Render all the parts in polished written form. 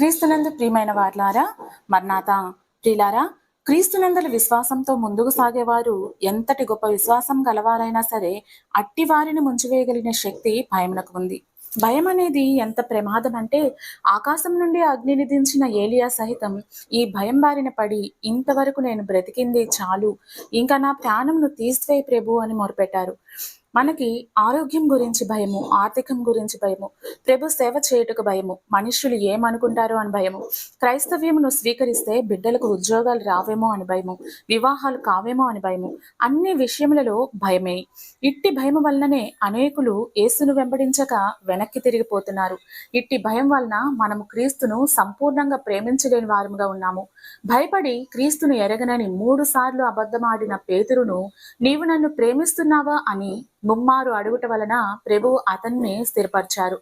క్రీస్తునందు ప్రియమైన వార్లారా, మర్నాథ ప్రియులారా, క్రీస్తునందల విశ్వాసంతో ముందుకు సాగేవారు ఎంతటి గొప్ప విశ్వాసం గలవారైనా సరే అట్టి వారిని ముంచివేయగలిగిన శక్తి భయమునకు ఉంది. భయం అనేది ఎంత ప్రమాదం అంటే ఆకాశం నుండి అగ్నిని దించిన ఏలియా సహితం ఈ భయం బారిన పడి ఇంతవరకు నేను బ్రతికింది చాలు, ఇంకా నా ప్రాణంను తీసివేయి ప్రభు అని మొరపెట్టారు. మనకి ఆరోగ్యం గురించి భయము, ఆర్థికం గురించి భయము, ప్రభు సేవ చేయుటకు భయము, మనుషులు ఏమనుకుంటారో అని భయము, క్రైస్తవ్యమును స్వీకరిస్తే బిడ్డలకు ఉద్యోగాలు రావేమో అని భయము, వివాహాలు కావేమో అని భయము, అన్ని విషయములలో భయమే. ఇట్టి భయము వలననే అనేకులు యేసును వెంబడించక వెనక్కి తిరిగిపోతున్నారు. ఇట్టి భయం వలన మనము క్రీస్తును సంపూర్ణంగా ప్రేమించలేని వారముగా ఉన్నాము. భయపడి క్రీస్తును ఎరగనని 3 సార్లు అబద్ధమాడిన పేతురును నీవు నన్ను ప్రేమిస్తున్నావా అని ముమ్మారు అడుగుట వలన ప్రభువు అతన్ని స్థిరపరిచారు.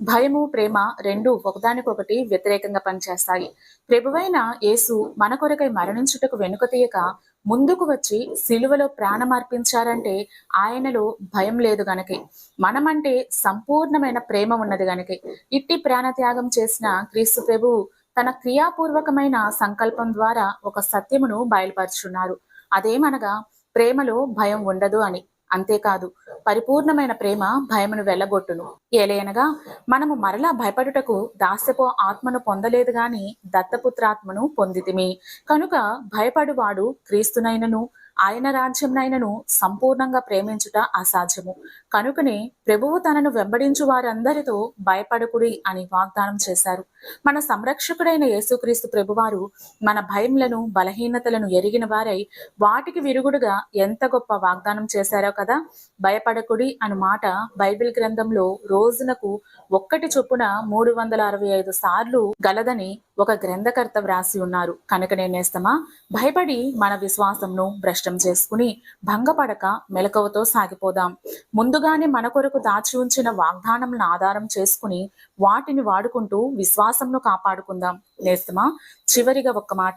భయము, ప్రేమ రెండు ఒకదానికొకటి వ్యతిరేకంగా పనిచేస్తాయి. ప్రభువైన యేసు మన కొరకై మరణించుటకు వెనుక తీయక ముందుకు వచ్చి సిలువలో ప్రాణమర్పించారంటే ఆయనలో భయం లేదు గనకే, మనమంటే సంపూర్ణమైన ప్రేమ ఉన్నది గనకే. ఇట్టి ప్రాణత్యాగం చేసిన క్రీస్తు ప్రభు తన క్రియాపూర్వకమైన సంకల్పం ద్వారా ఒక సత్యమును బయలుపరుచున్నారు. అదేమనగా ప్రేమలో భయం ఉండదు అని. అంతేకాదు, పరిపూర్ణమైన ప్రేమ భయమును వెళ్ళగొట్టును. ఏలయనగా మనము మరలా భయపడుటకు దాస్యపు ఆత్మను పొందలేదు గాని దత్తపుత్రాత్మను పొందితిమి. కనుక భయపడువాడు క్రీస్తునైనను ఆయన రాజ్యంనైనను సంపూర్ణంగా ప్రేమించుట అసాధ్యము. కనుకనే ప్రభువు తనను వెంబడించు వారందరితో భయపడకుడి అని వాగ్దానం చేశారు. మన సంరక్షకుడైన యేసుక్రీస్తు ప్రభువారు మన భయములను, బలహీనతలను ఎరిగిన వారై వాటికి విరుగుడుగా ఎంత గొప్ప వాగ్దానం చేశారో కదా. భయపడకుడి అను మాట బైబిల్ గ్రంథంలో రోజునకు ఒక్కటి చొప్పున 365 సార్లు గలదని ఒక గ్రంథకర్త వ్రాసి ఉన్నారు. కనుక నేనేస్తమా భయపడి మన విశ్వాసంను భ్రష్టం చేసుకుని భంగపడక మెలకువతో సాగిపోదాం. ముందుగానే మన కొరకు దాచి ఉంచిన వాగ్దానంను ఆధారం చేసుకుని వాటిని వాడుకుంటూ విశ్వాసంను కాపాడుకుందాం. నేస్తమా చివరిగా ఒక్క మాట,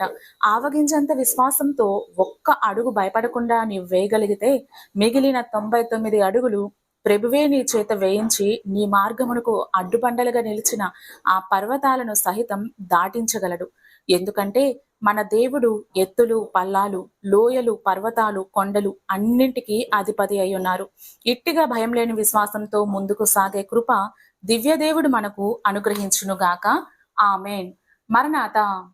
ఆవగింజంత విశ్వాసంతో ఒక్క అడుగు భయపడకుండా నీవు వేయగలిగితే మిగిలిన 99 అడుగులు ప్రభువే నీ చేత వేయించి నీ మార్గమునకు అడ్డుబండలుగా నిలిచిన ఆ పర్వతాలను సహితం దాటించగలడు. ఎందుకంటే మన దేవుడు ఎత్తులు, పల్లాలు, లోయలు, పర్వతాలు, కొండలు అన్నింటికీ అధిపతి అయి ఉన్నారు. ఇట్టిగా భయం లేని విశ్వాసంతో ముందుకు సాగే కృప దివ్య దేవుడు మనకు అనుగ్రహించునుగాక. ఆమేన్. మరణాత.